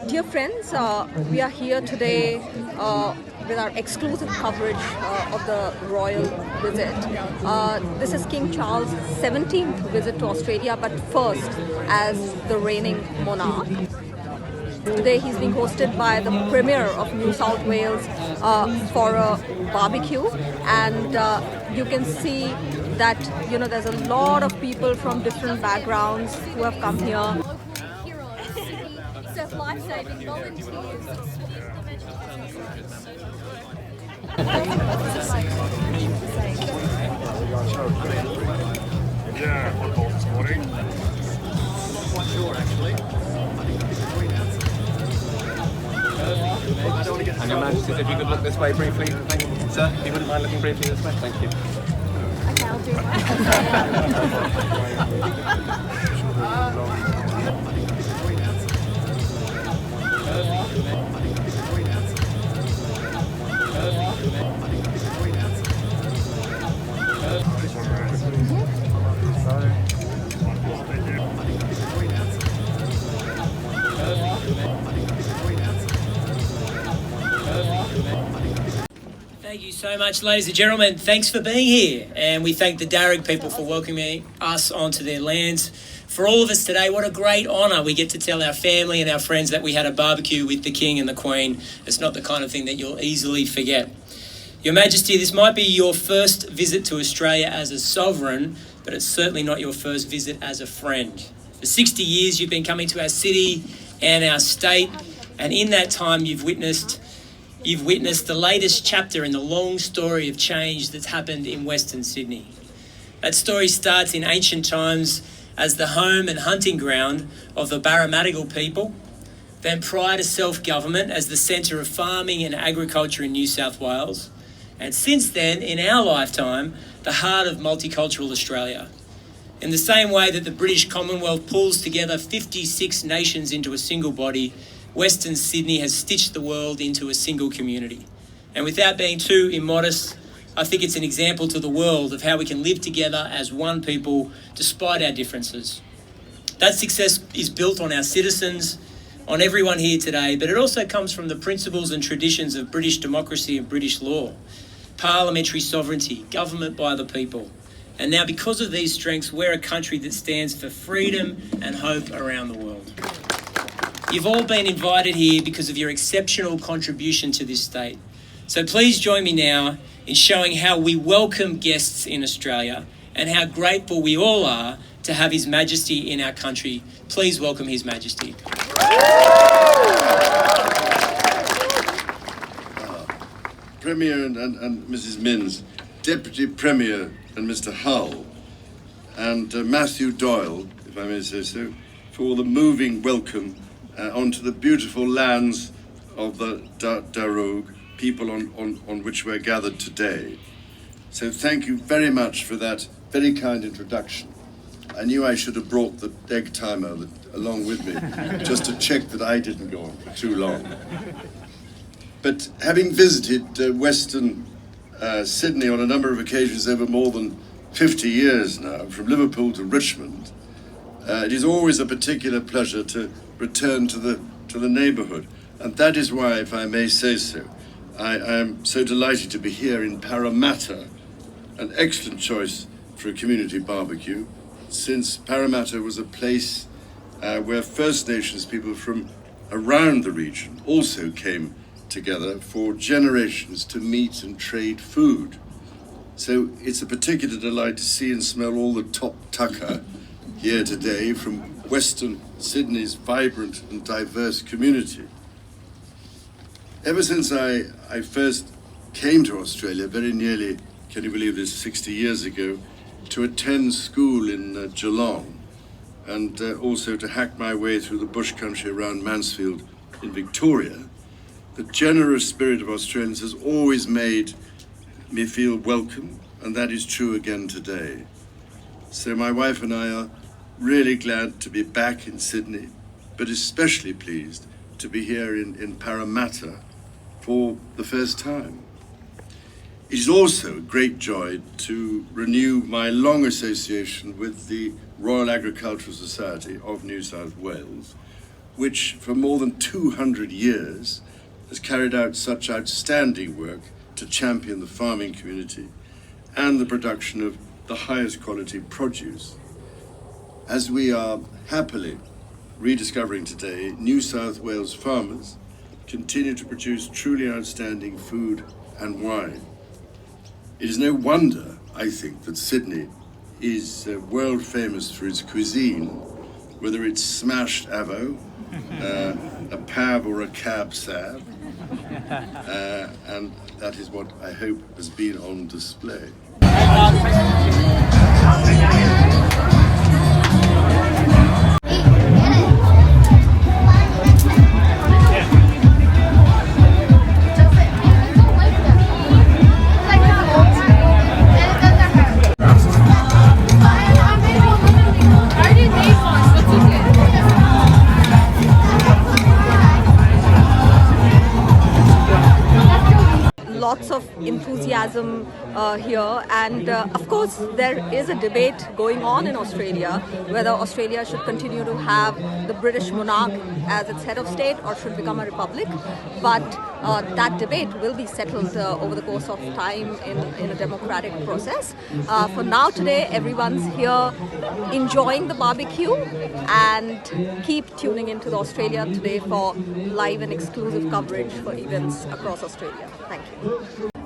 Dear friends, we are here today with our exclusive coverage of the royal visit. This is King Charles' 17th visit to Australia, but first as the reigning monarch. Today he's being hosted by the Premier of New South Wales for a barbecue, and you can see that there's a lot of people from different backgrounds who have come here. Life-saving volunteers. Yeah, I called this morning. Not quite sure actually. I don't want to get and Your Majesty, if you could look this way briefly, thank you, sir. If you wouldn't mind looking briefly this way, thank you. Okay, I'll do Thank you so much, ladies and gentlemen. Thanks for being here. And we thank the Darug people for welcoming us onto their lands. For all of us today, what a great honour. We get to tell our family and our friends that we had a barbecue with the King and the Queen. It's not the kind of thing that you'll easily forget. Your Majesty, this might be your first visit to Australia as a sovereign, but it's certainly not your first visit as a friend. For 60 years, you've been coming to our city and our state, and in that time, you've witnessed the latest chapter in the long story of change that's happened in Western Sydney. That story starts in ancient times as the home and hunting ground of the Parramatta people, then prior to self-government as the centre of farming and agriculture in New South Wales, and since then, in our lifetime, the heart of multicultural Australia. In the same way that the British Commonwealth pulls together 56 nations into a single body, Western Sydney has stitched the world into a single community. And without being too immodest, I think it's an example to the world of how we can live together as one people despite our differences. That success is built on our citizens, on everyone here today, but it also comes from the principles and traditions of British democracy and British law, parliamentary sovereignty, government by the people. And now because of these strengths, we're a country that stands for freedom and hope around the world. You've all been invited here because of your exceptional contribution to this state. So please join me now in showing how we welcome guests in Australia and how grateful we all are to have His Majesty in our country. Please welcome His Majesty. Premier and Mrs. Minns, Deputy Premier and Mr. Hull, and Matthew Doyle, if I may say so, for the moving welcome onto the beautiful lands of the Darug people on which we're gathered today. So thank you very much for that very kind introduction. I knew I should have brought the egg timer along with me just to check that I didn't go on for too long. But having visited Western Sydney on a number of occasions over more than 50 years now, from Liverpool to Richmond, it is always a particular pleasure to return to the neighbourhood. And that is why, if I may say so, I am so delighted to be here in Parramatta, an excellent choice for a community barbecue, since Parramatta was a place where First Nations people from around the region also came together for generations to meet and trade food. So it's a particular delight to see and smell all the top tucker here today from Western Sydney's vibrant and diverse community. Ever since I first came to Australia, very nearly, can you believe this, 60 years ago, to attend school in Geelong, and also to hack my way through the bush country around Mansfield in Victoria, the generous spirit of Australians has always made me feel welcome, and that is true again today. So my wife and I are really glad to be back in Sydney, but especially pleased to be here in Parramatta for the first time. It is also a great joy to renew my long association with the Royal Agricultural Society of New South Wales, which for more than 200 years has carried out such outstanding work to champion the farming community and the production of the highest quality produce. As we are happily rediscovering today, New South Wales farmers continue to produce truly outstanding food and wine. It is no wonder, I think, that Sydney is world famous for its cuisine, whether it's smashed avo, a pab or a cab sab, and that is what I hope has been on display. Lots of enthusiasm here, and of course there is a debate going on in Australia whether Australia should continue to have the British monarch as its head of state or should become a republic, but that debate will be settled over the course of time in a democratic process. For now, today everyone's here enjoying the barbecue, and keep tuning into the Australia Today for live and exclusive coverage for events across Australia. Thank you.